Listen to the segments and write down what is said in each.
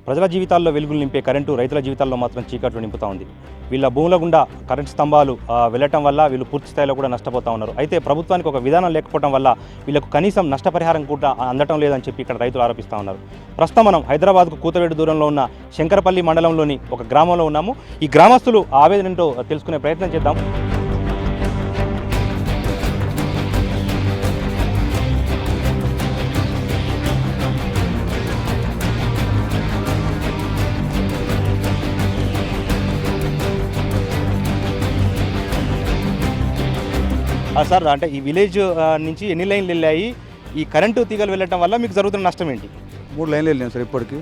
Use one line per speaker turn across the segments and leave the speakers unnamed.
ప్రజల జీవితాల్లో వెలుగులు నింపే కరెంటు రైతుల జీవితాల్లో మాత్రం చీకట్లు నింపుతా ఉంది. వీళ్ళ భూముల గుండా కరెంటు స్తంభాలు వెళ్ళటం వల్ల వీళ్ళు పూర్తి స్థాయిలో కూడా నష్టపోతూ ఉన్నారు. అయితే ప్రభుత్వానికి ఒక విధానం లేకపోవడం వల్ల వీళ్ళకు కనీసం నష్టపరిహారం కూడా అందటం లేదని చెప్పి ఇక్కడ రైతులు ఆరోపిస్తూ ఉన్నారు. ప్రస్తుతం మనం హైదరాబాద్కు కూతవేడు దూరంలో ఉన్న శంకరపల్లి మండలంలోని ఒక గ్రామంలో ఉన్నాము. ఈ గ్రామస్తులు ఆవేదన ఏంటో తెలుసుకునే ప్రయత్నం చేద్దాం. సార్, అంటే ఈ విలేజ్ నుంచి ఎన్ని లైన్లు వెళ్ళాయి? ఈ కరెంటు తీగలు వెళ్ళటం వల్ల మీకు జరుగుతున్న నష్టం ఏంటి?
3 లైన్లు వెళ్ళాం సార్. ఇప్పటికి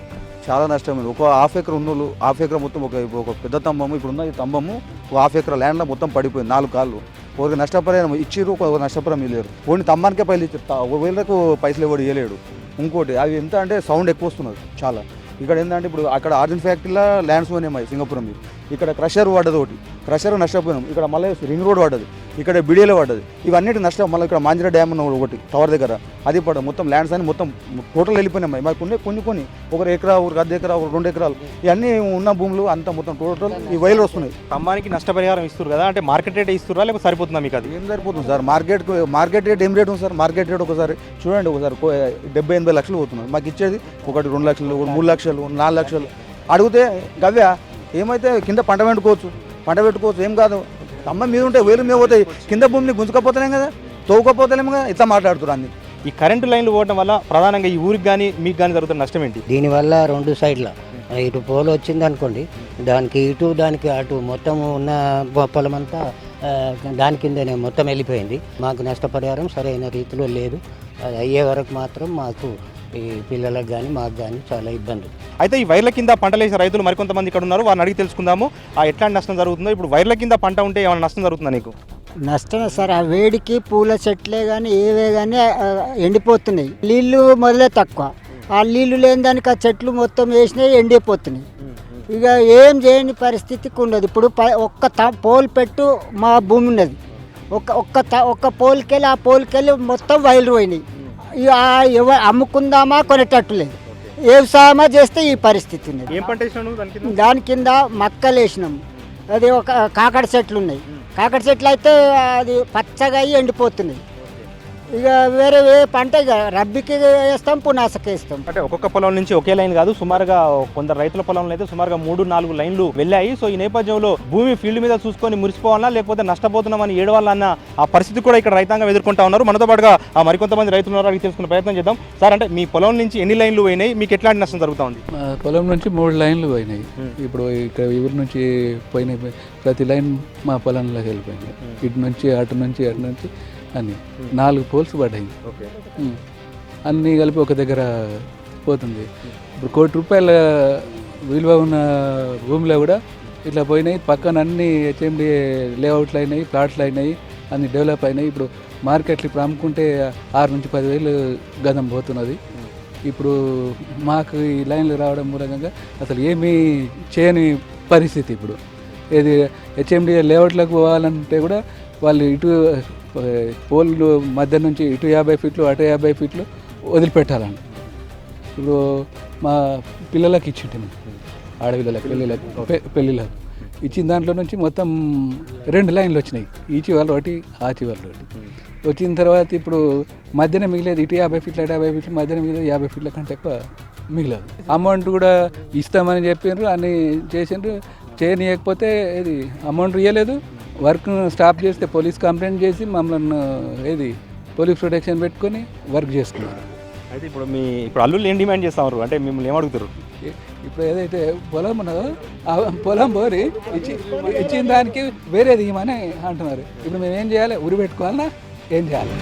చాలా నష్టమైంది. ఒక ½ ఎకర్ ఉన్నోళ్ళు ½ ఎకర్ మొత్తం ఒక పెద్ద స్తంభము, ఇప్పుడున్న ఈ స్తంభము ఒక ½ ఎకర్ ల్యాండ్లో మొత్తం పడిపోయింది. 4 కాళ్ళు. ఒకరికి నష్టపరిహారం ఇచ్చిర్రు, ఒక నష్టపరిహారం ఇవ్వలేరు. ఓన్లీ స్తంభానికే పైలు ఇచ్చారు, వీళ్ళకు పైసలు ఎవరు ఇవ్వలేడు. ఇంకోటి అది ఎంత అంటే సౌండ్ ఎక్కువ వస్తున్నది చాలా. ఇక్కడ ఏంటంటే ఇప్పుడు అక్కడ ఆర్జిన్ ఫ్యాక్టరీలో ల్యాండ్స్ పోయినాయి సింగపురం. ఇక్కడ క్రషర్ పడ్డది, ఒకటి క్రషర్ నష్టపోయినాం. ఇక్కడ మళ్ళీ రింగ్ రోడ్ పడ్డది, ఇక్కడ బిడిఏలో పడ్డది. ఇవన్నిటి నష్టం. మళ్ళీ ఇక్కడ మాంజిరా డ్యామ్ ఉన్న ఒకటి టవర్ దగ్గర అది పడ్డది. మొత్తం ల్యాండ్స్ అని మొత్తం టోటల్ వెళ్ళిపోయినాయి. మాకు కొన్ని ఒకరు ఎకరా, ఒకరు 1/2 ఎకరా, ఒక 2 ఎకరాలు ఇవన్నీ ఉన్న భూములు అంతా మొత్తం టోటల్ ఈ వైర్లు వస్తున్నాయి.
స్తంభానికి నష్టపరిహారం ఇస్తారు కదా, అంటే మార్కెట్ రేట్ ఇస్తారా లేకపోతే సరిపోతుందా మీకు? అది
ఏం సరిపోతుంది సార్? మార్కెట్ రేట్ ఏం రేట్ ఉంది సార్? మార్కెట్ రేట్ ఒకసారి చూడండి, ఒకసారి 70-80 లక్షలు పోతున్నారు. మాకు ఇచ్చేది ఒకటి 2 లక్షలు, 3 లక్షలు, 4 లక్షలు అడిగితే గవ్య ఏమైతే కింద పంట పెట్టుకోవచ్చు ఏం కాదు. అమ్మ మీద ఉంటే వేలు మీద పోతాయి, కింద భూమిని గుంజుకపోతలేం కదా, తోవుకపోతలేము కదా, ఇట్లా మాట్లాడుతున్నారు అన్ని.
ఈ కరెంటు లైన్లు పోవడం వల్ల ప్రధానంగా ఈ ఊరికి కానీ మీకు కానీ జరుగుతున్న నష్టం ఏంటి?
దీనివల్ల 2 సైడ్ల ఇటు పోలు వచ్చింది అనుకోండి, దానికి ఇటు దానికి అటు మొత్తం ఉన్న పొలం అంతా దాని కిందనే మొత్తం వెళ్ళిపోయింది. మాకు నష్టపరిహారం సరైన రీతిలో లేదు. అది అయ్యే వరకు మాత్రం మాకు ఈ పిల్లలకు కానీ మాకు కానీ చాలా ఇబ్బంది.
అయితే ఈ వైర్ల కింద పంటలు వేసే రైతులు మరికొంతమంది ఇక్కడ ఉన్నారు, వారిని అడిగి తెలుసుకుందాము ఎట్లాంటి నష్టం జరుగుతుందో. ఇప్పుడు వైర్ల కింద పంట ఉంటే ఏమైనా నష్టం జరుగుతుందా నీకు?
నష్టమే సార్. ఆ వేడికి పూల చెట్లే కానీ ఏవే కానీ ఎండిపోతున్నాయి. నీళ్ళు మొదలే తక్కువ. ఆ నీళ్లు లేని దానికి ఆ చెట్లు మొత్తం వేసినాయి, ఎండిపోతున్నాయి. ఇక ఏం చేయని పరిస్థితికి ఉండదు. ఇప్పుడు ఒక్క పోల్ పెట్టు మా భూమి ఉన్నది, ఒక్క పోల్కెళ్ళి ఆ పోల్కెళ్ళి మొత్తం వైర్లు పోయినాయి. ఇక అమ్ముకుందామా కొనేటట్టు లేదు. వ్యవసాయమా చేస్తే ఈ పరిస్థితి ఉన్నది.
ఏం పంట వేసినావు?
దాని కింద మక్కలు వేసినాం. అది ఒక కాకడ చెట్లు ఉన్నాయి. కాకడ చెట్లు అయితే అది పచ్చగా అయ్యి ఎండిపోతున్నాయి. ఇక వేరే పంట ఇక రబ్బీకి వేస్తాం, పునాసకి వేస్తాం.
అంటే ఒక్కొక్క పొలం నుంచి ఒకే లైన్ కాదు, సుమారుగా కొందరు రైతుల పొలంలో అయితే సుమారుగా 3-4 లైన్లు వెళ్ళాయి. సో ఈ నేపథ్యంలో భూమి ఫీల్డ్ మీద చూసుకొని మురిసిపోవాలన్నా లేకపోతే నష్టపోతున్నామని ఏడవాలన్న ఆ పరిస్థితి కూడా ఇక్కడ రైతాంగం ఎదుర్కొంటా ఉన్నారు. మనతో పాటుగా మరికొంతమంది రైతులు ఉన్నారు, అడిగి తెలుసుకునే ప్రయత్నం చేద్దాం. సార్, అంటే మీ పొలం నుంచి ఎన్ని లైన్లు పోయినాయి, మీకు ఎట్లాంటి నష్టం జరుగుతూ ఉంది?
పొలం నుంచి 3 లైన్లు పోయినాయి. ఇప్పుడు ఇక్కడ ఊరి నుంచి పోయినాయి, ప్రతి లైన్ మా పొలంలోకి వెళ్ళిపోయింది. ఇటు నుంచి అటు నుంచి అన్ని 4 పోల్స్ పడ్డాయి. అన్నీ కలిపి ఒక దగ్గర పోతుంది. ఇప్పుడు ₹1 కోటి విలువ ఉన్న భూమిలో కూడా ఇట్లా పోయినాయి. పక్కన అన్ని హెచ్ఎండి లేఅవుట్లు అయినాయి, ప్లాట్లు అయినాయి, అన్ని డెవలప్ అయినాయి. ఇప్పుడు మార్కెట్లు ఇప్పుడు అమ్ముకుంటే 6 నుంచి 10 వేలు గదం పోతున్నది. ఇప్పుడు మాకు ఈ లైన్లు రావడం మూలంగా అసలు ఏమీ చేయని పరిస్థితి. ఇప్పుడు ఏది హెచ్ఎండి లేఅవుట్లకు పోవాలంటే కూడా వాళ్ళు ఇటు పోల్లు మధ్య నుంచి ఇటు 50 ఫీట్లు అటు 50 ఫీట్లు వదిలిపెట్టాలని. ఇప్పుడు మా పిల్లలకి ఇచ్చింటాను, ఆడపిల్లలకి పెళ్ళిళ్ళకు ఇచ్చిన దాంట్లో నుంచి మొత్తం 2 లైన్లు వచ్చినాయి. ఈ చివర్లు ఒకటి, ఆ చివర్లు ఒకటి వచ్చిన తర్వాత ఇప్పుడు మధ్యన మిగిలేదు. ఇటు 50 ఫీట్లు అటు 50 ఫీట్లు మధ్యన మిగిలేదు. 50 ఫీట్ల కంటే ఎక్కువ మిగిలేదు. అమౌంట్ కూడా ఇస్తామని చెప్పిండ్రు, అన్నీ చేసిండ్రు. చేయనీయకపోతే ఇది అమౌంట్ ఇవ్వలేదు. వర్క్ స్టాప్ చేస్తే పోలీస్ కంప్లైంట్ చేసి మమ్మల్ని పోలీస్ ప్రొటెక్షన్ పెట్టుకొని వర్క్ చేసుకున్నారు.
అయితే ఇప్పుడు అల్లుళ్ళు ఏం డిమాండ్ చేస్తున్నారు, అంటే మిమ్మల్ని ఏమడుగుతారు?
ఇప్పుడు ఏదైతే పొలం ఉన్నదో ఆ పొలం పోరి ఇచ్చిన దానికి వేరేది ఇవ్వమని అంటున్నారు. ఇప్పుడు మేము ఏం చేయాలి? ఉరి పెట్టుకోవాలన్నా ఏం చేయాలి?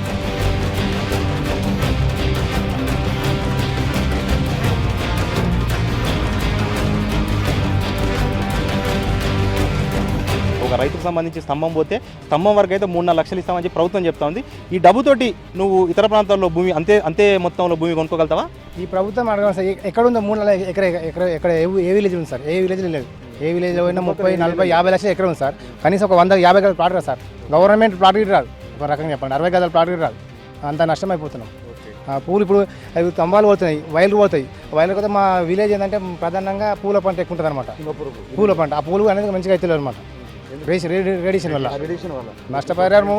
ఒక రైతుకు సంబంధించి స్తంభం పోతే స్తంభం వరకు అయితే 3-4 లక్షలు ఇస్తామని చెప్పి ప్రభుత్వం చెప్తా ఉంది. ఈ డబ్బుతోటి నువ్వు ఇతర ప్రాంతాల్లో భూమి అంతే మొత్తంలో భూమి కొనుక్కోగలుగుతావా?
ఈ ప్రభుత్వం అడగాలి సార్, ఎక్కడుందో 3 ఎక్కడ ఏ విలేజ్ ఉంది సార్? ఏ విలేజ్లో లేదు. ఏ విలేజ్లో పోయినా 30-40-50 లక్షలు ఎక్కడ ఉంది సార్? కనీసం ఒక 100-50 గజాల ప్లాట్ రాదు సార్. గవర్నమెంట్ ప్లాట్ రాదు, ఒక రకంగా చెప్పండి 60 గజాల ప్లాట్ రాదు. అంత నష్టం అయిపోతున్నాం. ఆ పూలు ఇప్పుడు అవి స్తంభాలు పోతున్నాయి, వైర్లు పోతాయి. వైర్లు పోతే మా విలేజ్ ఏంటంటే ప్రధానంగా పూల పంట ఎక్కువ ఉంటుంది అనమాట. పూల పంట ఆ పూలు అనేది మంచిగా అవుతుంది అనమాట. రేడియేషన్ వల్ల నష్టపరిహారము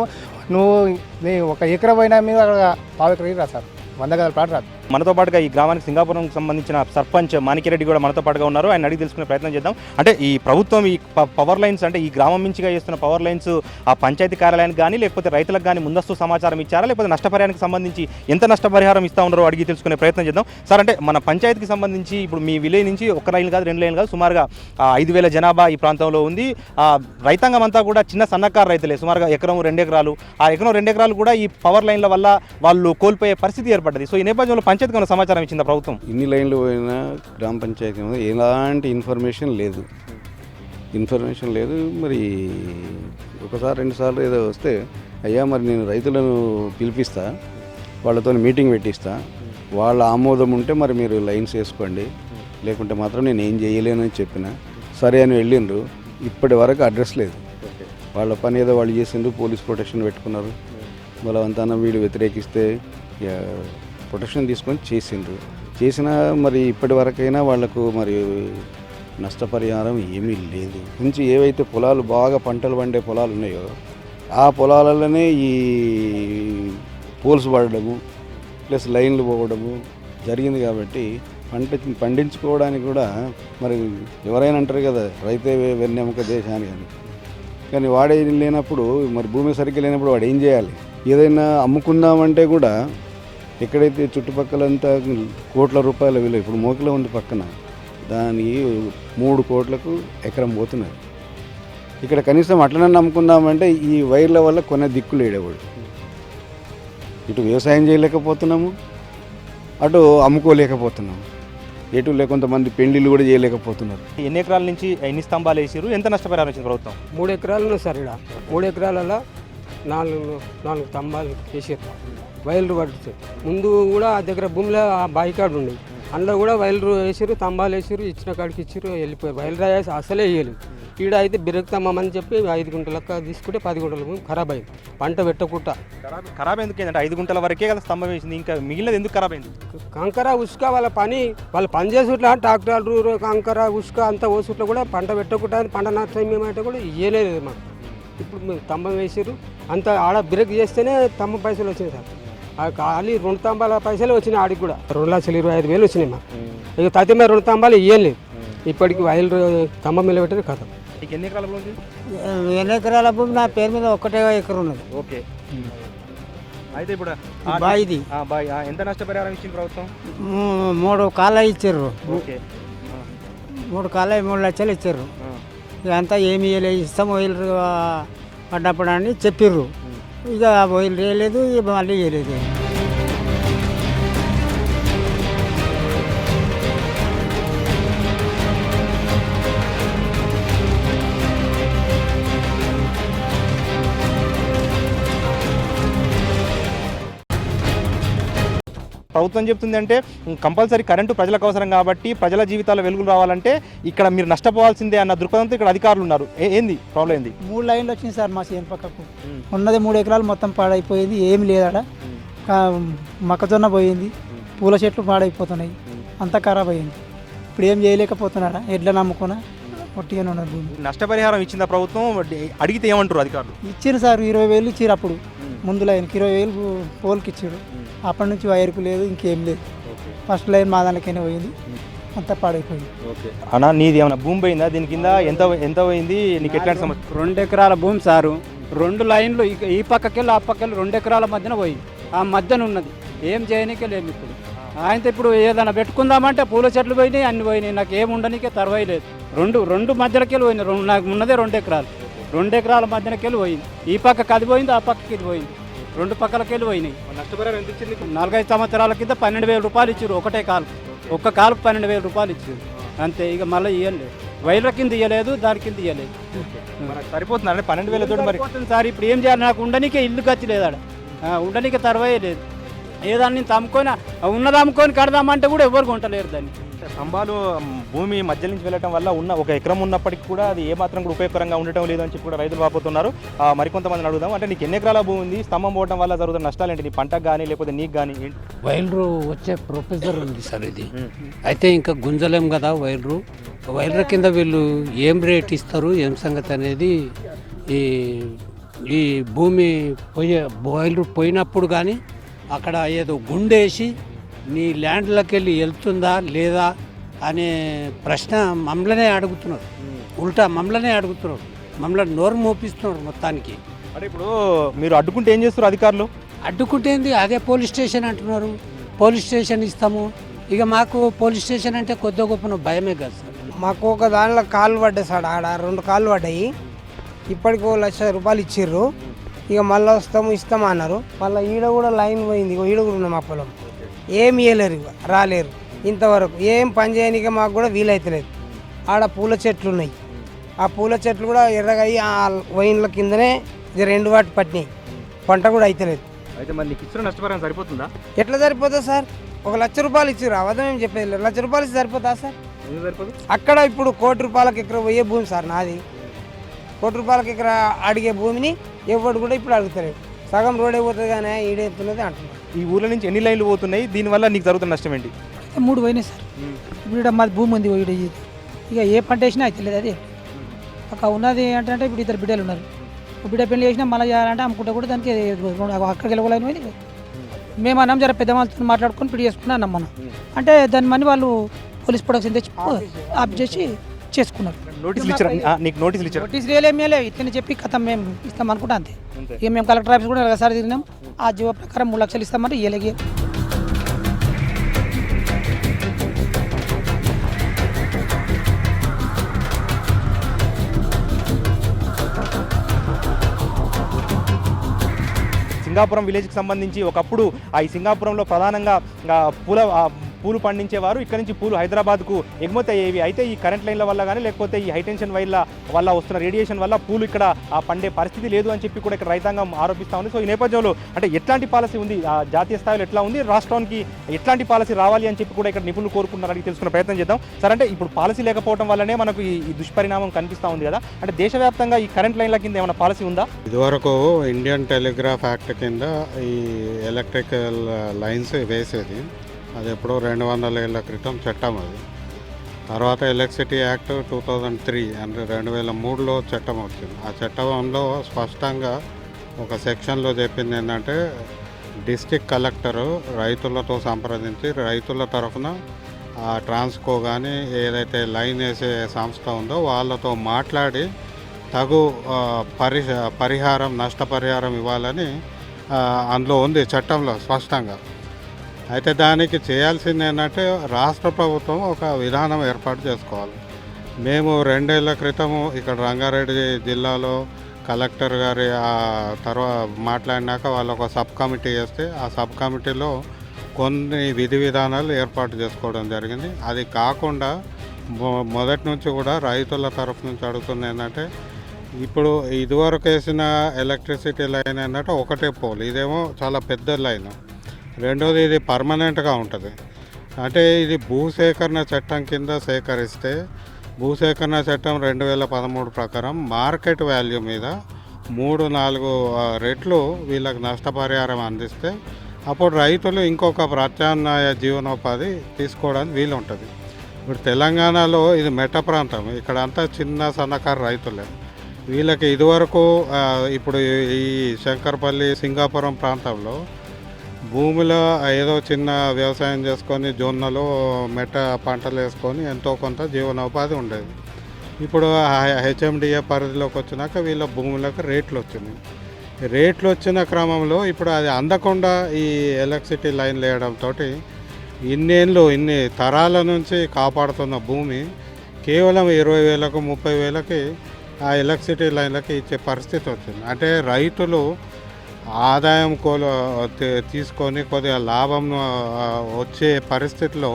నీ ఒక ఎకరా పోయినా మీరు అక్కడ పావు ఎకరా రాదు సార్, 100 గజాల ప్లాట్ రాదు.
మనతో పాటుగా ఈ గ్రామానికి సింగాపురం సంబంధించిన సర్పంచ్ మాణిక్యరెడ్డి కూడా మనతో పాటుగా ఉన్నారు. ఆయన అడిగి తెలుసుకునే ప్రయత్నం చేద్దాం. అంటే ఈ ప్రభుత్వం ఈ పవర్ లైన్స్ అంటే ఈ గ్రామం నుంచిగా చేస్తున్న పవర్ లైన్స్ ఆ పంచాయతీ కార్యాలయానికి కానీ లేకపోతే రైతులకు కానీ ముందస్తు సమాచారం ఇచ్చారా, లేకపోతే నష్టపరిహారానికి సంబంధించి ఎంత నష్టపరిహారం ఇస్తా ఉన్నారో అడిగి తెలుసుకునే ప్రయత్నం చేద్దాం. సార్, అంటే మన పంచాయతీకి సంబంధించి ఇప్పుడు మీ విలేజ్ నుంచి 1 లైన్ కాదు 2 లైన్లు కాదు సుమారుగా 5,000 జనాభా ఈ ప్రాంతంలో ఉంది. రైతాంగం అంతా కూడా చిన్న సన్నకారు రైతులే, సుమారుగా 1-2 ఎకరాలు. ఆ 1-2 ఎకరాలు కూడా ఈ పవర్ లైన్ల వల్ల వాళ్ళు కోల్పోయే పరిస్థితి ఏర్పడ్డది. సో ఈ నేపథ్యంలో పంచాయతీకి ఉన్న సమాచారం ఇచ్చిందా ప్రభుత్వం?
ఇన్ని లైన్లు పోయినా గ్రామ పంచాయతీ మీద ఎలాంటి ఇన్ఫర్మేషన్ లేదు. మరి ఒకసారి 2 సార్లు ఏదో వస్తే, అయ్యా మరి నేను రైతులను పిలిపిస్తా, వాళ్ళతో మీటింగ్ పెట్టిస్తా, వాళ్ళ ఆమోదం ఉంటే మరి మీరు లైన్స్ వేసుకోండి, లేకుంటే మాత్రం నేను ఏం చేయలేనని చెప్పిన. సరే అని వెళ్ళిండ్రు. ఇప్పటి వరకు అడ్రస్ లేదు. వాళ్ళ పని ఏదో వాళ్ళు చేసిండ్రు, పోలీస్ ప్రొటెక్షన్ పెట్టుకున్నారు. బలవంతాన వీడు వ్యతిరేకిస్తే ప్రొటెక్షన్ తీసుకొని చేసినా మరి ఇప్పటి వరకైనా వాళ్లకు మరి నష్టపరిహారం ఏమీ లేదు. నుంచి ఏవైతే పొలాలు బాగా పంటలు పండే పొలాలు ఉన్నాయో ఆ పొలాలలోనే ఈ పోల్స్ పడడము ప్లస్ లైన్లు పోవడము జరిగింది. కాబట్టి పండించుకోవడానికి కూడా మరి ఎవరైనా అంటారు కదా, రైతే వెన్నెముక దేశానికి అని. కానీ వాడే లేనప్పుడు, మరి భూమి సరిగ్గా లేనప్పుడు వాడు ఏం చేయాలి? ఏదైనా అమ్ముకుందామంటే కూడా ఎక్కడైతే చుట్టుపక్కలంతా కోట్ల రూపాయల విలువ, ఇప్పుడు మోకిలో ఉంది పక్కన, దానికి 3 కోట్లకు ఎకరం పోతున్నారు. ఇక్కడ కనీసం అట్లనన్నా అమ్ముకుందామంటే ఈ వైర్ల వల్ల కొనే దిక్కులు ఏడేవాడు. ఇటు వ్యవసాయం చేయలేకపోతున్నాము, అటు అమ్ముకోలేకపోతున్నాము, కొంతమంది పెళ్లిళ్ళు కూడా చేయలేకపోతున్నారు.
ఎన్ని ఎకరాల నుంచి ఎన్ని స్తంభాలు వేసారు, ఎంత నష్టపరిహారం ఇచ్చింది ప్రభుత్వం?
3 ఎకరాలు ఉన్నాయి సార్. ఇక్కడ 3 ఎకరాలలో 4 స్తంభాలు వేసారు, వైర్లు పడుతుంది. ముందు కూడా ఆ దగ్గర భూమిలో బాయికాడు ఉండేది, అందులో కూడా వైర్లు వేసారు, స్తంభాలు వేసారు, ఇచ్చిన కాడికి ఇచ్చారు, వెళ్ళిపోయారు. వైర్లు రాసి అసలే వేయలేదు. ఈడ అయితే బిరక్తమ్మని చెప్పి 5 గుంటలకు తీసుకుంటే 10 గుంటల భూమి ఖరాబ్ అయింది, పంట పెట్టకుండా.
ఖరాబ్ ఎందుకు అయిందంటే 5 గుంటల వరకే కదా స్తంభం వేసింది, ఇంకా మిగిలినది ఎందుకు ఖరాబ్ అయింది?
కంకర ఉసుక వాళ్ళు పని చేసేట్లా ట్రాక్టర్లు కంకర ఉసుక అంతా ఓసుట్లో కూడా పంట పెట్టకుండా పంట నష్టం ఏమంటే కూడా ఇవ్వలేదు మాకు. ఇప్పుడు మేము స్తంభం వేసారు, అంత ఆడ బ్రేక్ చేస్తేనే స్తంభం పైసలు వచ్చినాయి సార్. ఖాళీ 2 స్తంభాల పైసలు వచ్చినాయి, ఆడికి కూడా 2,25,000 వచ్చినాయి మాకు. ఇక తతిమే 2 స్తంభాలు ఇవ్వలేదు. ఇప్పటికి వైర్లు స్తంభం మీద పెట్టిన కథ.
ఎన్ని ఎకరాల భూమి?
2 ఎకరాల భూమి నా పేరు మీద 1 ఎకరం ఉన్నది.
ఓకే. అయితే ఇప్పుడు
బాయిది
ఎంత నష్టపరిహారం ఇచ్చింది ప్రభుత్వం?
3 కాలాలు ఇచ్చారు.
ఓకే.
3 కాలాలు 3 లక్షలు ఇచ్చారు. ఇదంతా ఏమి ఇస్తాం వైర్లు పడ్డప్పుడు అని చెప్పిర్రు. ఇక వైర్లు వేయలేదు, మళ్ళీ వేయలేదు.
ప్రభుత్వం చెప్తుంది అంటే కంపల్సరీ కరెంటు ప్రజలకు అవసరం కాబట్టి ప్రజల జీవితాల్లో వెలుగులు రావాలంటే ఇక్కడ మీరు నష్టపోవాల్సిందే అన్న దృక్పథంతో ఇక్కడ అధికారులు ఉన్నారు. ఏంది ప్రాబ్లం? ఏంది?
3 లైన్లు వచ్చినాయి సార్ మా చేను పక్కకు. ఉన్నది 3 ఎకరాలు మొత్తం పాడైపోయింది, ఏమి లేదట. మొక్కజొన్న పోయింది, పూల చెట్లు పాడైపోతున్నాయి, అంతా ఖరాబ్ అయింది. ఇప్పుడు ఏం చేయలేకపోతున్నాడా, ఎడ్ల నమ్ముకున్నా ఒట్టిగానే ఉన్నది భూమి.
నష్టపరిహారం ఇచ్చిందా ప్రభుత్వం? అడిగితే ఏమంటారు అధికారులు?
ఇచ్చారు సార్, 20,000 ఇచ్చారు. అప్పుడు ముందు లైన్కి 20,000 పోల్కి ఇచ్చారు. అప్పటి నుంచి వైర్కు లేదు, ఇంకేం లేదు. ఫస్ట్ లైన్ మా దానికైనా పోయింది, అంతా పాడైపోయింది.
అన్నా, నీది ఏమైనా భూమి పోయిందా? దీని కింద ఎంత పోయింది? నీకు ఎట్లాంటి సమస్య?
2 ఎకరాల భూమి సారు. 2 లైన్లు ఈ పక్కకెళ్ళి ఆ పక్కకెళ్ళి 2 ఎకరాల మధ్యన పోయింది. ఆ మధ్యన ఉన్నది, ఏం చేయనీకే లేదు. ఇప్పుడు ఆయనతో ఇప్పుడు ఏదైనా పెట్టుకుందామంటే పూల చెట్లు పోయినాయి, అన్ని పోయినాయి. నాకు ఏమి ఉండనికే తర్వాయి 2 మధ్యలోకి వెళ్ళి పోయినాయి. నాకు ఉన్నదే 2 ఎకరాలు. 2 ఎకరాల మధ్యనకెళ్ళి పోయింది. ఈ పక్కకి అది పోయింది, ఆ పక్కకి ఇది పోయింది. 2 పక్కలకి వెళ్ళి పోయినాయి.
నష్టపరిహారం ఎంత ఇచ్చింది?
4-5 సంవత్సరాల కింద 12,000 రూపాయలు ఇచ్చారు. ఒకటే కాలు, ఒక్క కాలుకు 12,000 రూపాయలు ఇచ్చారు అంతే. ఇక మళ్ళీ ఇవ్వలేదు, వైర్ల కింద ఇవ్వలేదు, దాని కింద ఇవ్వలేదు.
సరిపోతుంది అంటే 12,000 మరి
సార్. ఇప్పుడు ఏం చేయాలి? నాకు ఉండనికే ఇల్లు గతి లేదాడ, ఉండనికే తర్వాయే లేదు. ఏదాన్ని తమ్ముకొని ఉన్నది అమ్ముకొని కడదామంటే కూడా ఎవరు కొంటలేరు దాన్ని.
స్తంభాలు భూమి మధ్య నుంచి వెళ్ళటం వల్ల ఉన్న ఒక ఎకరం ఉన్నప్పటికీ కూడా అది ఏమాత్రం కూడా ఉపయోగకరంగా ఉండటం లేదని చెప్పి కూడా రైతులు వాపోతున్నారు. మరికొంతమందిని అడుగుదాం. అంటే నీకు ఎన్ని ఎకరాల భూమి ఉంది, స్తంభం పోవడం వల్ల జరుగుతున్న నష్టాలు ఏంటి, నీ పంటకు కానీ లేకపోతే నీకు కానీ ఏంటి?
వైర్లు వచ్చే ప్రొఫెసర్ ఉంది సార్ ఇది. అయితే ఇంకా గుంజలేం కదా వైర్ల కింద వీళ్ళు ఏం రేట్ ఇస్తారు ఏం సంగతి అనేది ఈ భూమి వైర్లు పోయినప్పుడు కానీ అక్కడ ఏదో గుండేసి నీ ల్యాండ్లోకి వెళ్ళి వెళ్తుందా లేదా అనే ప్రశ్న మమ్మల్నే అడుగుతున్నారు. ఉల్టా మమ్మల్నే అడుగుతున్నారు, మమ్మల్ని నోరు మోపిస్తున్నారు మొత్తానికి.
అంటే ఇప్పుడు మీరు అడ్డుకుంటే ఏం చేస్తారు అధికారులు?
అడ్డుకుంటేంది అదే పోలీస్ స్టేషన్ అంటున్నారు. పోలీస్ స్టేషన్ ఇస్తాము. ఇక మాకు పోలీస్ స్టేషన్ అంటే కొద్ది గొప్పన భయమే కదా సార్.
మాకు ఒక దానిలో కాళ్ళు పడ్డాయి సార్, ఆడ 2 కాళ్ళు పడ్డాయి. ఇప్పటికి ₹1,00,000 ఇచ్చిర్రు. ఇక మళ్ళీ ఇస్తాము అన్నారు. మళ్ళీ ఈడ కూడా లైన్ పోయింది, ఈడ కూడా ఉన్నాం మా పొలం. ఏమి ఇవ్వలేరు, ఇక రాలేరు ఇంతవరకు. ఏం పని చేయడానికి మాకు కూడా వీలైతలేదు. ఆడ పూల చెట్లు ఉన్నాయి, ఆ పూల చెట్లు కూడా ఎర్రగా అయ్యి ఆ వైన్ల కిందనే 2 వాటి పట్టినాయి. పంట కూడా అయితలేదు.
అయితే మరి నీకు ఇచ్చిన నష్టపరిహారం సరిపోతుందా?
ఎట్లా సరిపోతుంది సార్? ₹1,00,000 ఇచ్చారు, అవధం ఏం చెప్పేది లేదు. ₹1,00,000 సరిపోతా సార్?
సరిపోదు.
అక్కడ ఇప్పుడు ₹1,00,00,000 ఎకరం పోయే భూమి సార్ నాది. ₹1,00,00,000 ఎకరా అడిగే భూమిని ఎవరు కూడా ఇప్పుడు అడుగుతలేదు. సగం రోడ్ అయిపోతుంది కానీ ఈడైతున్నది అంటున్నారు.
ఈ ఊర్ల నుంచి ఎన్ని లైన్లు పోతున్నాయి, దీనివల్ల నీకు జరుగుతున్న నష్టం ఏంటి?
3 పోయినాయి సార్. ఇప్పుడు ఇక్కడ మాది భూమి ఉంది, ఇక ఏ పంట వేసినా అవుతలేదు. అదే అక్కడ ఉన్నది ఏంటంటే ఇప్పుడు 2 బిడ్డలు ఉన్నారు. బిడ్డ పెళ్లి చేసినా మళ్ళీ చేయాలంటే అమ్ముకుంటే కూడా దానికి అక్కడికి వెళ్ళగలని మేము అన్నాం, జర పెద్ద వాళ్ళతో మాట్లాడుకొని పిడి చేసుకుని అన్నాం మనం. అంటే దాని మనీ వాళ్ళు పోలీస్ ప్రొడక్షన్ తెచ్చి ఆఫ్ చేసి చేసుకున్నారు.
నోటీసులు ఇచ్చారు? నీకు నోటీసులు ఇచ్చారు?
నోటీసులు ఏమీ లేవు. ఇట్లని చెప్పి కథ మేము ఇస్తాం అనుకుంటా అంతే. ఇక మేము కలెక్టర్ ఆఫీస్ కూడా ఒకసారి తిరిగినాం. ఆ జీవో ప్రకారం 3,00,000 ఇస్తామంటే ఇయ్యలేగే.
సింగాపురం విలేజ్కి సంబంధించి ఒకప్పుడు ఈ సింగాపురంలో ప్రధానంగా పూలు పండించేవారు. ఇక్కడ నుంచి పూలు హైదరాబాద్కు ఎగుమతి అయ్యేవి. అయితే ఈ కరెంట్ లైన్ల వల్ల కానీ లేకపోతే ఈ హైటెన్షన్ వైర్ల వల్ల వస్తున్న రేడియేషన్ వల్ల పూలు ఇక్కడ పండే పరిస్థితి లేదు అని చెప్పి కూడా ఇక్కడ రైతాంగం ఆరోపిస్తూ ఉంది. సో ఈ నేపథ్యంలో అంటే ఎట్లాంటి పాలసీ ఉంది, జాతీయ స్థాయిలో ఎట్లా ఉంది, రాష్ట్రానికి ఎట్లాంటి పాలసీ రావాలి అని చెప్పి కూడా ఇక్కడ నిపుణులు కోరుకుంటున్నారు. అడిగి తెలుసుకునే ప్రయత్నం చేద్దాం. సరే, అంటే ఇప్పుడు పాలసీ లేకపోవడం వల్లనే మనకు ఈ దుష్పరిణామం కనిపిస్తూ ఉంది కదా. అంటే దేశవ్యాప్తంగా ఈ కరెంట్ లైన్ల కింద ఏమైనా పాలసీ ఉందా?
ఇదివరకు ఇండియన్ టెలిగ్రాఫ్ యాక్ట్ కింద ఈ ఎలక్ట్రికల్ లైన్స్ వేసేది. అది ఎప్పుడో 200 ఏళ్ల క్రితం చట్టం అది. తర్వాత ఎలక్ట్రిసిటీ యాక్ట్ 2003 అంటే 2003లో చట్టం వచ్చింది. ఆ చట్టంలో స్పష్టంగా ఒక సెక్షన్లో చెప్పింది ఏంటంటే డిస్ట్రిక్ట్ కలెక్టరు రైతులతో సంప్రదించి రైతుల తరఫున ట్రాన్స్కో కానీ ఏదైతే లైన్ వేసే సంస్థ ఉందో వాళ్ళతో మాట్లాడి తగు పరిహారం నష్టపరిహారం ఇవ్వాలని అందులో ఉంది చట్టంలో స్పష్టంగా. అయితే దానికి చేయాల్సింది ఏంటంటే రాష్ట్ర ప్రభుత్వం ఒక విధానం ఏర్పాటు చేసుకోవాలి. మేము 2 ఏళ్ల క్రితము ఇక్కడ రంగారెడ్డి జిల్లాలో కలెక్టర్ గారి తర్వాత మాట్లాడినాక వాళ్ళు ఒక సబ్ కమిటీ చేస్తే ఆ సబ్ కమిటీలో కొన్ని విధి విధానాలు ఏర్పాటు చేసుకోవడం జరిగింది. అది కాకుండా మొదటి నుంచి కూడా రైతుల తరఫు నుంచి అడుగుతుంది ఏంటంటే ఇప్పుడు ఇదివరకు వేసిన ఎలక్ట్రిసిటీ లైన్ ఏంటంటే ఒకటే పోల్, ఇదేమో చాలా పెద్ద లైన్. రెండోది ఇది పర్మనెంట్గా ఉంటుంది. అంటే ఇది భూసేకరణ చట్టం కింద సేకరిస్తే భూసేకరణ చట్టం 2013 ప్రకారం మార్కెట్ వాల్యూ మీద 3-4 రెట్లు వీళ్ళకి నష్టపరిహారం అందిస్తే అప్పుడు రైతులు ఇంకొక ప్రత్యామ్నాయ జీవనోపాధి తీసుకోవడానికి వీలు ఉంటుంది. ఇప్పుడు తెలంగాణలో ఇది మెట్ట ప్రాంతం, ఇక్కడ అంతా చిన్న సన్నకారు రైతులే. వీళ్ళకి ఇదివరకు ఇప్పుడు ఈ శంకర్పల్లి సింగాపురం ప్రాంతంలో భూమిలో ఏదో చిన్న వ్యవసాయం చేసుకొని జొన్నలు మెట్ట పంటలు వేసుకొని ఎంతో కొంత జీవనోపాధి ఉండేది. ఇప్పుడు హెచ్ఎండిఏ పరిధిలోకి వచ్చినాక వీళ్ళ భూములకు రేట్లు వచ్చినాయి. రేట్లు వచ్చిన క్రమంలో ఇప్పుడు అది అందకుండా ఈ ఎలక్ట్రిసిటీ లైన్ వేయడంతో ఇన్ని తరాల నుంచి కాపాడుతున్న భూమి కేవలం 20,000కు 30,000కి ఆ ఎలక్ట్రిసిటీ లైన్లకి ఇచ్చే పరిస్థితి వచ్చింది. అంటే రైతులు ఆదాయం తీసుకొని కొద్దిగా లాభం వచ్చే పరిస్థితిలో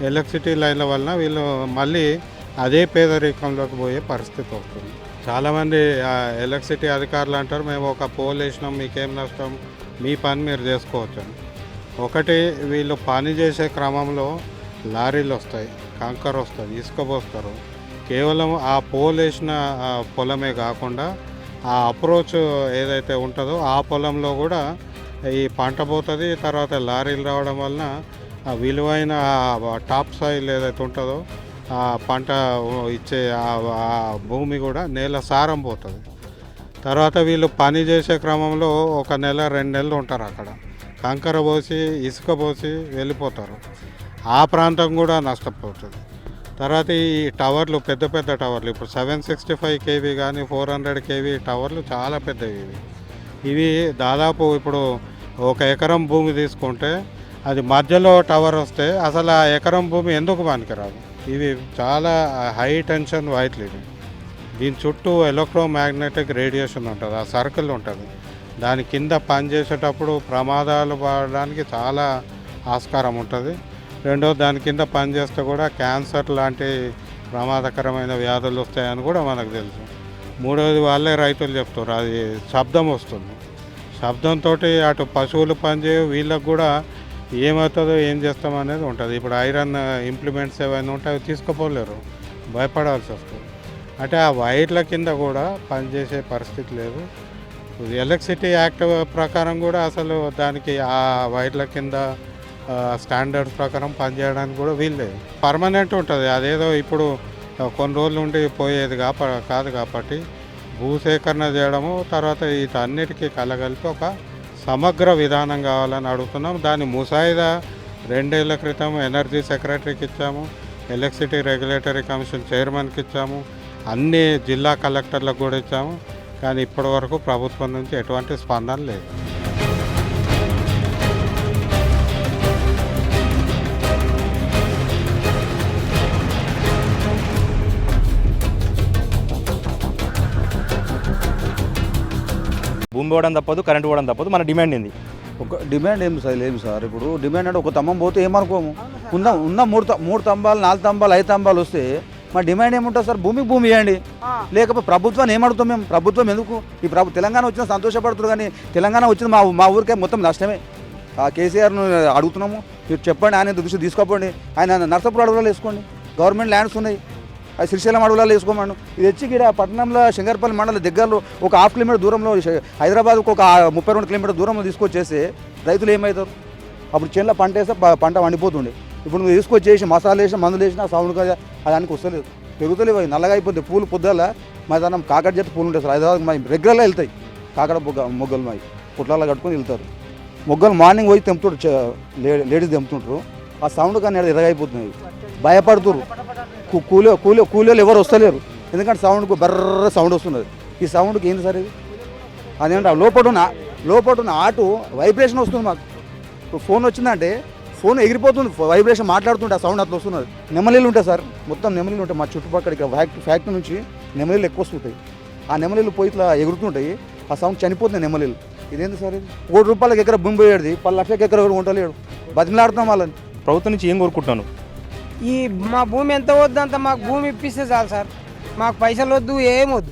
ఎలక్ట్రిసిటీ లైన్ల వలన వీళ్ళు మళ్ళీ అదే పేదరికంలోకి పోయే పరిస్థితి వస్తుంది. చాలామంది ఎలక్ట్రిసిటీ అధికారులు అంటారు, మేము ఒక పోల్ వేసినాం, మీకేం నష్టం, మీ పని మీరు చేసుకోవచ్చు అని. ఒకటి వీళ్ళు పని చేసే క్రమంలో లారీలు వస్తాయి, కంకర వస్తుంది, ఇసుక పోస్తారు. కేవలం ఆ పోల్ వేసిన పొలమే కాకుండా ఆ అప్రోచ్ ఏదైతే ఉంటుందో ఆ పొలంలో కూడా ఈ పంట పోతుంది. తర్వాత లారీలు రావడం వలన ఆ విలువైన టాప్ సాయిల్ ఏదైతే ఉంటుందో ఆ పంట ఇచ్చే ఆ భూమి కూడా నేల సారం పోతుంది. తర్వాత వీళ్ళు పని చేసే క్రమంలో 1 నెల 2 నెలలు ఉంటారు అక్కడ, కంకర పోసి ఇసుక పోసి వెళ్ళిపోతారు. ఆ ప్రాంతం కూడా నష్టపోతుంది. తర్వాత ఈ టవర్లు పెద్ద పెద్ద టవర్లు, ఇప్పుడు 765 kV కానీ 400 kV టవర్లు చాలా పెద్దవి. ఇవి దాదాపు ఇప్పుడు 1 ఎకరం భూమి తీసుకుంటే అది మధ్యలో టవర్ వస్తే అసలు ఆ ఎకరం భూమి ఎందుకు పనికిరాదు. ఇవి చాలా హై టెన్షన్ వైర్లు ఇవి. దీని చుట్టూ ఎలక్ట్రోమాగ్నెటిక్ రేడియేషన్ ఉంటుంది, ఆ సర్కిల్ ఉంటుంది. దాని కింద పనిచేసేటప్పుడు ప్రమాదాలు పడడానికి చాలా ఆస్కారం ఉంటుంది. రెండోది, దాని కింద పనిచేస్తే కూడా క్యాన్సర్ లాంటి ప్రమాదకరమైన వ్యాధులు వస్తాయని కూడా మనకు తెలుసు. మూడవది, వాళ్ళే రైతులు చెప్తారు, అది శబ్దం వస్తుంది. శబ్దంతో అటు పశువులు పనిచేయవు, వీళ్ళకు కూడా ఏమవుతుందో ఏం చేస్తామనేది ఉంటుంది. ఇప్పుడు ఐరన్ ఇంప్లిమెంట్స్ ఏవైనా ఉంటే అవి తీసుకుపోలేరు, భయపడాల్సి వస్తుంది. అంటే ఆ వైర్ల కింద కూడా పనిచేసే పరిస్థితి లేదు. ఎలక్ట్రిసిటీ యాక్ట్ ప్రకారం కూడా అసలు దానికి ఆ వైర్ల కింద స్టాండర్డ్స్ ప్రకారం పనిచేయడానికి కూడా వీల్లేదు. పర్మనెంట్ ఉంటుంది, అదేదో ఇప్పుడు కొన్ని రోజులు ఉండి పోయేది కాదు. కాబట్టి భూసేకరణ చేయడము, తర్వాత వీటన్నిటికీ కలగలిపి ఒక సమగ్ర విధానం కావాలని అడుగుతున్నాం. దాని ముసాయిదా 2 ఏళ్ల క్రితం ఎనర్జీ సెక్రటరీకి ఇచ్చాము, ఎలక్ట్రిసిటీ రెగ్యులేటరీ కమిషన్ చైర్మన్కి ఇచ్చాము, అన్ని జిల్లా కలెక్టర్లకు కూడా ఇచ్చాము. కానీ ఇప్పటి వరకు ప్రభుత్వం నుంచి ఎటువంటి స్పందన లేదు.
భూమి పోవడం తప్పదు, కరెంట్ పోవడం తప్పదు. మన డిమాండ్ ఏంది?
ఒక డిమాండ్ ఏం సార్ లేదు సార్. ఇప్పుడు డిమాండ్ అంటే ఒక స్తంభం పోతే ఏమనుకోము, ఉన్న 3 స్తంభాలు 4 స్తంభాలు 5 స్తంభాలు వస్తే మా డిమాండ్ ఏముంటుంది సార్? భూమి ఇవ్వండి. లేకపోతే ప్రభుత్వాన్ని ఏమడుగుతాం మేము? ప్రభుత్వం ఎందుకు? ఈ తెలంగాణ వచ్చిన సంతోషపడుతున్నారు, కానీ తెలంగాణ వచ్చిన మా ఊరికే మొత్తం నష్టమే. ఆ కేసీఆర్ను అడుగుతున్నాము, మీరు చెప్పండి, ఆయన దృష్టి తీసుకోకండి. ఆయన నర్సాపూర్ అడవులలో వేసుకోండి, గవర్నమెంట్ ల్యాండ్స్ ఉన్నాయి, అది శ్రీశైలం అడవులలో వేసుకోమను. ఇది వచ్చి ఇక్కడ పట్టణంలో శంకర్పల్లి మండల దగ్గరలో ఒక 1/2 కిలోమీటర్ దూరంలో, హైదరాబాద్కు ఒక 32 కిలోమీటర్ దూరంలో తీసుకొచ్చేస్తే రైతులు ఏమవుతారు? అప్పుడు చేనులో పంట వేస్తే పంట వండిపోతుండే. ఇప్పుడు నువ్వు తీసుకొచ్చేసి మసాలా వేసిన మందులు వేసినా సౌండ్ కదా దానికి వస్తలేదు, పెరుగుతలేవు, అవి నల్లగా అయిపోతాయి. పూలు పొద్దుల మా దానం కాకడ చేతి పూలు ఉంటాయి సార్, హైదరాబాద్ మా రెగ్యులర్గా వెళ్తాయి. కాకడ మొగ్గలు మావి పుట్లాలా కట్టుకొని వెళ్తారు. మొగ్గలు మార్నింగ్ పోయి తెంపుతుంటారు, లేడీస్ తెంపుతుంటారు. ఆ సౌండ్ కానీ ఎరగైపోతున్నాయి, భయపడుతున్నారు. కూలీలు ఎవరు వస్తలేరు, ఎందుకంటే సౌండ్కు బర్ర సౌండ్ వస్తున్నది. ఈ సౌండ్కి ఏంది సార్ ఇది? అదేంటే లోపల ఉన్న ఆటో వైబ్రేషన్ వస్తుంది మాకు. ఇప్పుడు ఫోన్ వచ్చిందంటే ఫోన్ ఎగిరిపోతుంది, వైబ్రేషన్ మాట్లాడుతుంటే ఆ సౌండ్ అట్లా వస్తున్నది. నెమలీలు ఉంటాయి సార్, మొత్తం నెమలీలు ఉంటాయి మా చుట్టుపక్కల. ఇక్కడ ఫ్యాక్టరీ నుంచి నెమలీలు ఎక్కువ వస్తుంటాయి. ఆ నెమలీలు పోయి ఇట్లా ఎగురుతుంటాయి, ఆ సౌండ్ చనిపోతుంది నెమలీలు. ఇదేంటి సార్ ఇది? 1 కోటి రూపాయలకి ఎకర భూమి పోయేది, 10 లక్షలకి ఎకర ఉండలేడు. బతిలాడుతాం వాళ్ళని.
ప్రభుత్వం నుంచి ఏం కోరుకుంటున్నాను?
ఈ మా భూమి ఎంత వద్దంత మాకు భూమి ఇప్పిస్తే చాలు సార్, మాకు పైసలు వద్దు, ఏమొద్దు.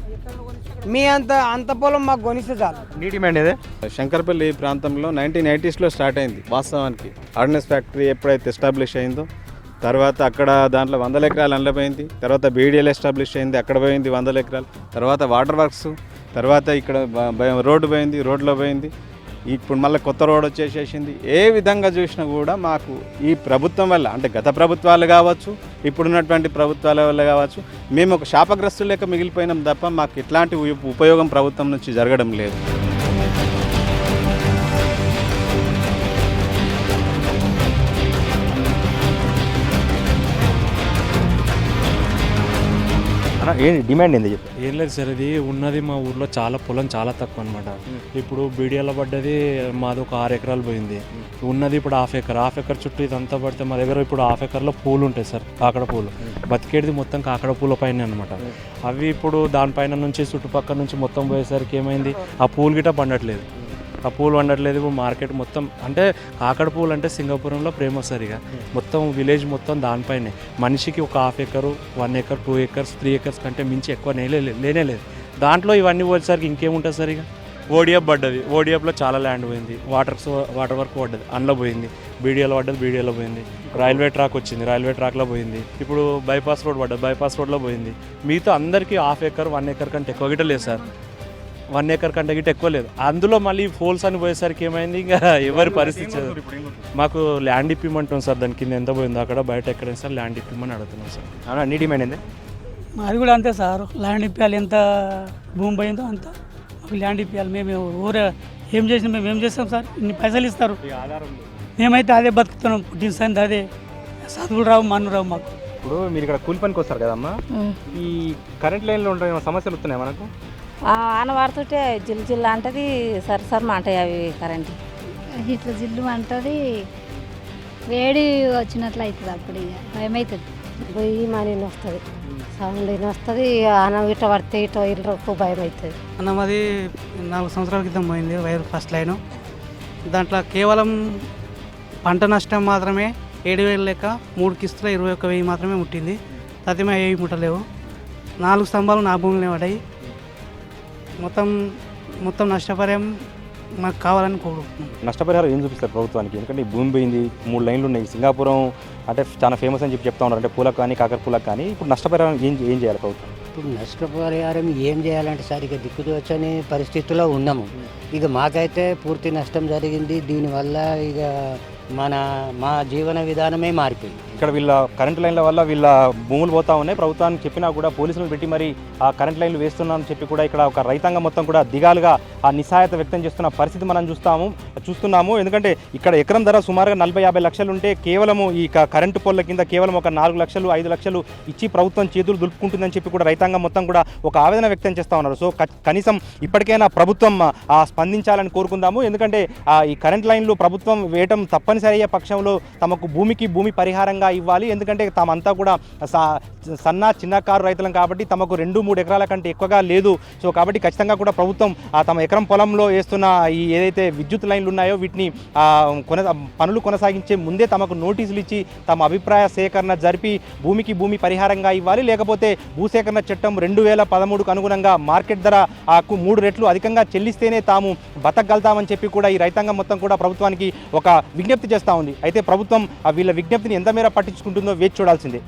మీ అంత పొలం మాకు కొనిస్తే చాలు.
నీ డిమాండ్ ఏదే?
శంకర్పల్లి ప్రాంతంలో 1980sలో స్టార్ట్ అయింది వాస్తవానికి. ఆర్డినెన్స్ ఫ్యాక్టరీ ఎప్పుడైతే ఎస్టాబ్లిష్ అయిందో తర్వాత అక్కడ దాంట్లో 100 ఎకరాలు అందులో తర్వాత బీడీఎల్ ఎస్టాబ్లిష్ అయింది, అక్కడ పోయింది 100 ఎకరాలు. తర్వాత వాటర్ వర్క్స్, తర్వాత ఇక్కడ రోడ్డు పోయింది, రోడ్లో పోయింది. ఇప్పుడు మళ్ళీ కొత్త రోడ్ వచ్చేసేసింది. ఏ విధంగా చూసినా కూడా మాకు ఈ ప్రభుత్వం వల్ల, అంటే గత ప్రభుత్వాలు కావచ్చు, ఇప్పుడున్నటువంటి ప్రభుత్వాల వల్ల కావచ్చు, మేము ఒక శాపగ్రస్తులు లెక్క మిగిలిపోయినాం తప్ప మాకు ఇట్లాంటి ఉపయోగం ప్రభుత్వం నుంచి జరగడం లేదు.
ఏంటి డిమాండ్ ఏంది చెప్పి?
ఏం లేదు సార్, ఇది ఉన్నది మా ఊర్లో చాలా పొలం చాలా తక్కువ అనమాట. ఇప్పుడు బీడియాలో పడ్డది మాది ఒక 6 ఎకరాలు పోయింది. ఉన్నది ఇప్పుడు హాఫ్ ఎకర్ చుట్టూ ఇదంతా పడితే మా దగ్గర ఇప్పుడు 1/2 ఎకర్లో పూలు ఉంటాయి సార్, కాకడ పూలు. బతికేది మొత్తం కాకడ పూల పైన అనమాట. అవి ఇప్పుడు దానిపైన నుంచి చుట్టుపక్కల నుంచి మొత్తం పోయేసరికి ఏమైంది, ఆ పూలు గిట్ట పండట్లేదు. ఇప్పుడు మార్కెట్ మొత్తం, అంటే కాకడ పూలు అంటే సింగపూరంలో ఫేమస్ సార్. ఇక మొత్తం విలేజ్ మొత్తం దానిపైనే. మనిషికి ఒక 1/2 ఎకరు, 1 ఎకర్, 2 ఎకర్స్, 3 ఎకర్స్ కంటే మించి ఎక్కువ లేనే లేదు. దాంట్లో ఇవన్నీ పోయేసరికి ఇంకేముంటుంది సార్? ఇక ఓడిఎఫ్ పడ్డది, ఓడిఎఫ్లో చాలా ల్యాండ్ పోయింది. వాటర్ వర్క్ పడ్డది, అందులో పోయింది. బీడీఎల్ పడ్డది, బీడీఎల్లో పోయింది. రైల్వే ట్రాక్ వచ్చింది, రైల్వే ట్రాక్లో పోయింది. ఇప్పుడు బైపాస్ రోడ్ పడ్డది, బైపాస్ రోడ్లో పోయింది. మిగతా అందరికీ 1/2 ఎకర్ 1 ఎకర్ కంటే ఎక్కువ గిట్ట లేదు సార్. 1 ఎకర్ కంటే గిట్ట ఎక్కువ లేదు. అందులో మళ్ళీ ఫోల్స్ అని పోయేసరికి ఏమైంది, ఇంకా ఎవరి పరిస్థితి. మాకు ల్యాండ్ ఇప్పిమంటాం సార్, దాని కింద ఎంత పోయిందో అక్కడ బయట ఎక్కడైనా సార్ ల్యాండ్ ఇప్పిమని అడుగుతున్నాం సార్.
అవునా, నీ డిమాండ్ ఏంది?
మాది కూడా అంతే సార్, ల్యాండ్ ఇప్పించాలి. ఎంత భూమి పోయిందో అంత మాకు ల్యాండ్ ఇప్పించాలి. మేము ఊరే ఏం చేసినా మేము ఏం చేస్తాం సార్, ఇన్ని పైసలు ఇస్తారు. మేమైతే అదే బతుకుతున్నాం, పుట్టిన అదే. చదువులు రావు, మన్ను రావు మాకు.
ఇప్పుడు మీరు ఇక్కడ కూలి పనికి వస్తారు కదమ్మా, ఈ కరెంట్ లైన్లో ఉండే సమస్యలు వస్తున్నాయి మనకు?
ఆన వాడుతుంటే జిల్లు జిల్లు అంటది, సరి అంటాయి అవి కరెంట్.
ఇట్లా జిల్లు అంటది, వేడి వచ్చినట్లు అవుతుంది. అప్పుడు ఇక భయం అవుతుంది.
పొయ్యి మనీ వస్తుంది, సౌండ్ వస్తుంది. అన్నం ఇట్ట పడితే ఇట్ట ఇళ్ళకు భయం అవుతుంది.
అన్నం అది 4 సంవత్సరాల క్రితం పోయింది వైర్ ఫస్ట్ లైను. దాంట్లో కేవలం పంట నష్టం మాత్రమే 7,000 లెక్క 3 కిస్తుల 21,000 మాత్రమే ముట్టింది. తదిమే ఏవి ముట్టలేవు. 4 స్తంభాలు నా భూమిలో పడ్డాయి. మొత్తం నష్టపరిహారం మాకు కావాలని కోరుకుంటున్నాం.
నష్టపరిహారం ఏం చూపిస్తారు ప్రభుత్వానికి? ఎందుకంటే ఈ భూమి పోయింది, 3 లైన్లు ఉన్నాయి. సింగాపురం అంటే చాలా ఫేమస్ అని చెప్తా ఉన్నారు, అంటే పూలకు కానీ కాకర పూలకు కానీ. ఇప్పుడు నష్టపరిహారం ఏం చేయాలి ప్రభుత్వం?
ఇప్పుడు నష్టపరిహారం ఏం చేయాలంటే సరిగ్గా దిక్కుదోచని పరిస్థితిలో ఉన్నాము. ఇక మాకైతే పూర్తి నష్టం జరిగింది. దీనివల్ల ఇక మా జీవన విధానమే మారిపోయింది.
ఇక్కడ వీళ్ళ కరెంట్ లైన్ల వల్ల వీళ్ళ భూములు పోతా ఉన్నాయి. ప్రభుత్వానికి చెప్పినా కూడా పోలీసులను పెట్టి మరి ఆ కరెంట్ లైన్లు వేస్తున్నామని చెప్పి కూడా ఇక్కడ ఒక రైతాంగం మొత్తం కూడా దిగాలుగా ఆ నిస్సహాయత వ్యక్తం చేస్తున్న పరిస్థితి మనం చూస్తున్నాము. ఎందుకంటే ఇక్కడ ఎకరం ధర సుమారుగా 40-50 లక్షలు ఉంటే కేవలము ఈ కరెంటు పోల్ల కింద కేవలం ఒక 4 లక్షలు 5 లక్షలు ఇచ్చి ప్రభుత్వం చేతులు దులుపుకుంటుందని చెప్పి కూడా రైతాంగం మొత్తం కూడా ఒక ఆవేదన వ్యక్తం చేస్తూ ఉన్నారు. సో కనీసం ఇప్పటికైనా ప్రభుత్వం స్పందించాలని కోరుకుందాము. ఎందుకంటే ఈ కరెంట్ లైన్లు ప్రభుత్వం వేయటం తప్పనిసరి అయ్యే పక్షంలో తమకు భూమి పరిహారంగా ఇవ్వాలి. ఎందుకంటే తామంతా కూడా చిన్నకారు రైతులం కాబట్టి తమకు 2-3 ఎకరాల కంటే ఎక్కువగా లేదు. సో కాబట్టి ఖచ్చితంగా కూడా ప్రభుత్వం తమ ఎకరం పొలంలో వేస్తున్న ఈ ఏదైతే విద్యుత్ లైన్లు ఉన్నాయో వీటిని పనులు కొనసాగించే ముందే తమకు నోటీసులు ఇచ్చి తమ అభిప్రాయ సేకరణ జరిపి భూమి పరిహారంగా ఇవ్వాలి. లేకపోతే భూసేకరణ చట్టం 2013కు అనుగుణంగా మార్కెట్ ధర 3 రెట్లు అధికంగా చెల్లిస్తేనే తాము బతకగలుగుతామని చెప్పి కూడా ఈ రైతాంగం మొత్తం కూడా ప్రభుత్వానికి ఒక విజ్ఞప్తి చేస్తూ ఉంది. అయితే ప్రభుత్వం వీళ్ళ విజ్ఞప్తిని ఎంత మేర పట్టించుకుంటుందో వేచి చూడాల్సిందే.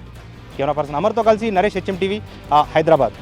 కెమెరా పర్సన్ అమర్తో కలిసి నరేష్, HM టీవీ, హైదరాబాద్.